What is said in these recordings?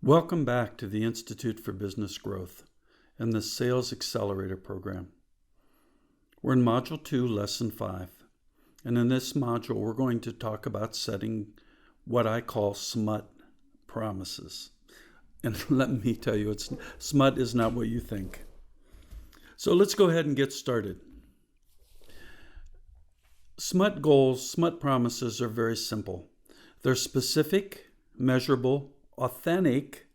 Welcome back to the Institute for Business Growth and the Sales Accelerator program. We're in Module 2, Lesson 5. And in this module, we're going to talk about setting what I call SMAUT promises. And let me tell you, SMAUT is not what you think. So let's go ahead and get started. SMAUT goals, SMAUT promises are very simple. They're specific, measurable, authentic,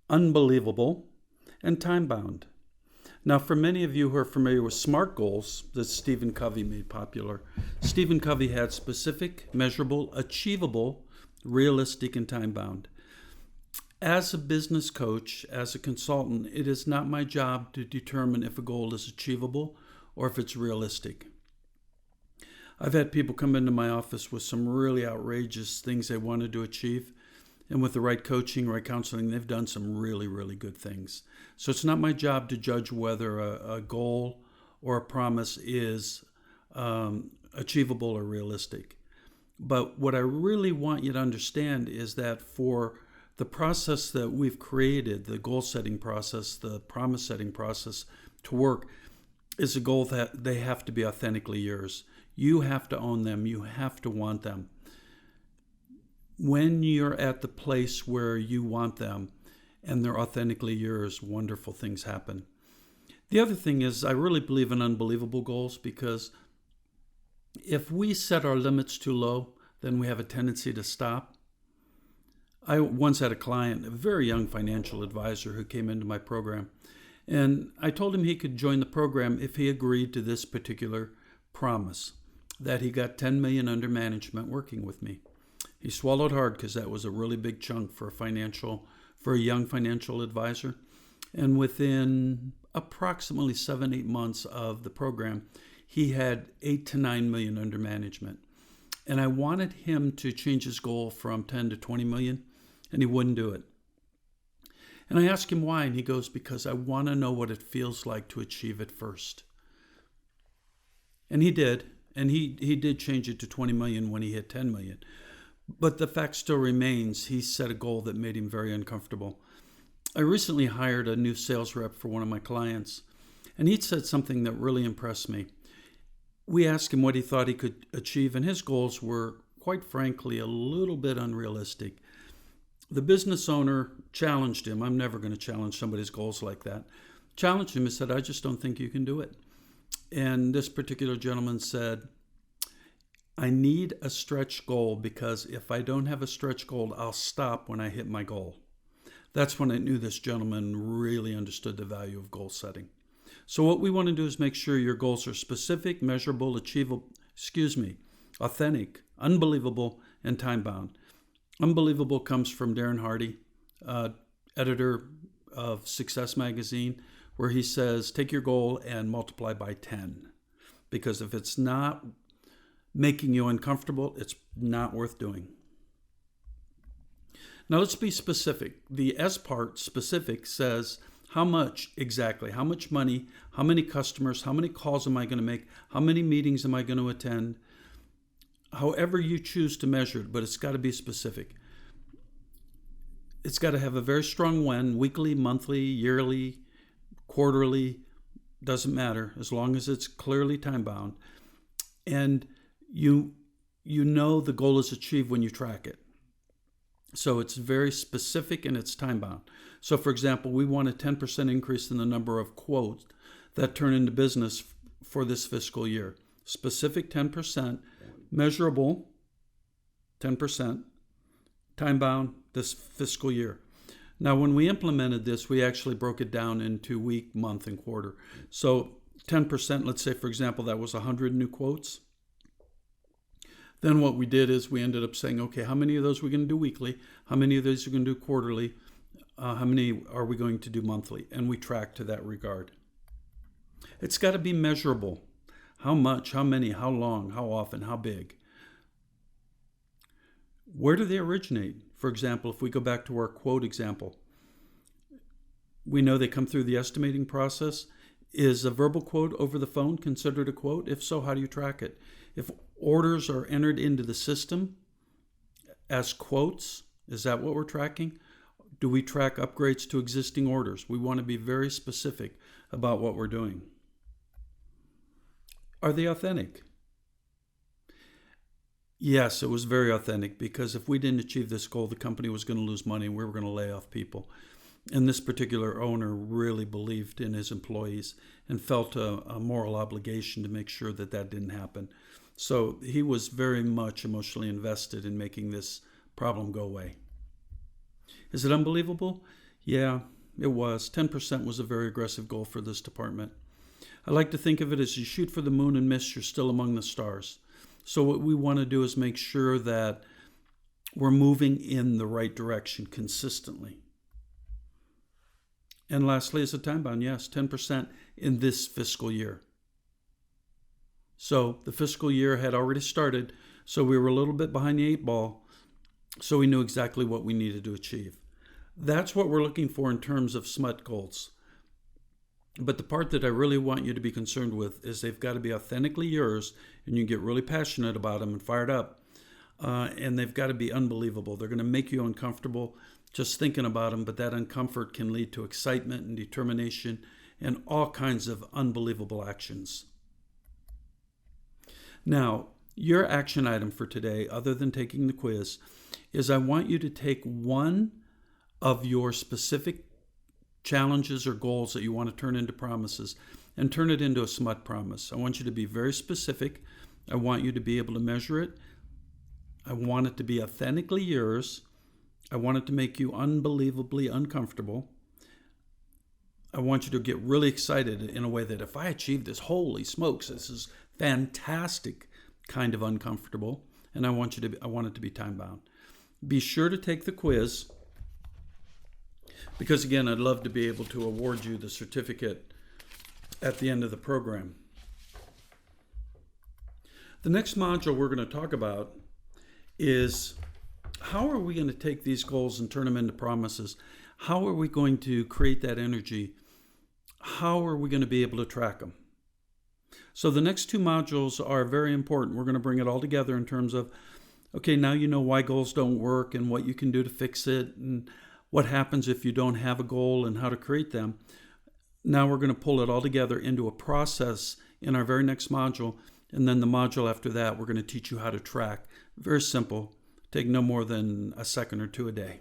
unbelievable, and time-bound. Now, for many of you who are familiar with SMART goals that Stephen Covey made popular, Stephen Covey had specific, measurable, achievable, realistic, and time-bound. As a business coach, as a consultant, it is not my job to determine if a goal is achievable or if it's realistic. I've had people come into my office with some really outrageous things they wanted to achieve. And with the right coaching, right counseling, they've done some really, really good things. So it's not my job to judge whether a goal or a promise is achievable or realistic. But what I really want you to understand is that for the process that we've created, the goal setting process, the promise setting process to work, is a goal that they have to be authentically yours. You have to own them. You have to want them. When you're at the place where you want them and they're authentically yours, wonderful things happen. The other thing is I really believe in unbelievable goals, because if we set our limits too low, then we have a tendency to stop. I once had a client, a very young financial advisor, who came into my program, and I told him he could join the program if he agreed to this particular promise, that he got $10 million under management working with me. He swallowed hard because that was a really big chunk for a young financial advisor. And within approximately 7-8 months of the program, he had $8 to $9 million under management. And I wanted him to change his goal from 10 to 20 million, and he wouldn't do it. And I asked him why, and he goes, because I want to know what it feels like to achieve it first. And he did, and he did change it to 20 million when he hit 10 million. But the fact still remains, he set a goal that made him very uncomfortable. I recently hired a new sales rep for one of my clients, and he'd said something that really impressed me. We asked him what he thought he could achieve, and his goals were, quite frankly, a little bit unrealistic. The business owner challenged him. I'm never going to challenge somebody's goals like that. Challenged him and said, I just don't think you can do it. And this particular gentleman said, I need a stretch goal, because if I don't have a stretch goal, I'll stop when I hit my goal. That's when I knew this gentleman really understood the value of goal setting. So what we want to do is make sure your goals are specific, measurable, authentic, unbelievable, and time-bound. Unbelievable comes from Darren Hardy, editor of Success Magazine, where he says, take your goal and multiply by 10. Because if it's not making you uncomfortable, it's not worth doing. Now let's be specific. The S part, specific, says how much exactly, how much money, how many customers, how many calls am I going to make, how many meetings am I going to attend, however you choose to measure it, but it's got to be specific. It's got to have a very strong when, weekly, monthly, yearly, quarterly, doesn't matter, as long as it's clearly time-bound. And you know the goal is achieved when you track it. So it's very specific and it's time-bound. So for example, we want a 10% increase in the number of quotes that turn into business for this fiscal year. Specific 10%, measurable 10%, time-bound this fiscal year. Now when we implemented this, we actually broke it down into week, month, and quarter. So 10%, let's say for example, that was 100 new quotes. Then what we did is we ended up saying, okay, how many of those are we going to do weekly? How many of those are we going to do quarterly? How many are we going to do monthly? And we track to that regard. It's got to be measurable. How much, how many, how long, how often, how big? Where do they originate? For example, if we go back to our quote example, we know they come through the estimating process. Is a verbal quote over the phone considered a quote? If so, how do you track it? If orders are entered into the system as quotes, is that what we're tracking? Do we track upgrades to existing orders? We want to be very specific about what we're doing. Are they authentic? Yes, it was very authentic, because if we didn't achieve this goal, the company was going to lose money and we were going to lay off people. And this particular owner really believed in his employees and felt a moral obligation to make sure that that didn't happen. So he was very much emotionally invested in making this problem go away. Is it unbelievable? Yeah, it was. 10% was a very aggressive goal for this department. I like to think of it as you shoot for the moon and miss, you're still among the stars. So what we want to do is make sure that we're moving in the right direction consistently. And lastly, is a time bound. Yes, 10% in this fiscal year. So the fiscal year had already started, so we were a little bit behind the 8 ball, so we knew exactly what we needed to achieve. That's what we're looking for in terms of SMAUT goals. But the part that I really want you to be concerned with is they've got to be authentically yours, and you get really passionate about them and fired up. And they've got to be unbelievable. They're going to make you uncomfortable just thinking about them, but that uncomfort can lead to excitement and determination and all kinds of unbelievable actions. Now, your action item for today, other than taking the quiz, is I want you to take one of your specific challenges or goals that you want to turn into promises and turn it into a SMAUT promise. I want you to be very specific. I want you to be able to measure it. I want it to be authentically yours. I want it to make you unbelievably uncomfortable. I want you to get really excited in a way that if I achieve this, holy smokes, this is fantastic kind of uncomfortable. And I want it to be time bound. Be sure to take the quiz, because again, I'd love to be able to award you the certificate at the end of the program. The next module we're going to talk about is how are we going to take these goals and turn them into promises? How are we going to create that energy? How are we going to be able to track them? So the next 2 modules are very important. We're going to bring it all together in terms of, okay, now you know why goals don't work and what you can do to fix it and what happens if you don't have a goal and how to create them. Now we're going to pull it all together into a process in our very next module. And then the module after that, we're going to teach you how to track. Very simple. Take no more than a second or 2 a day.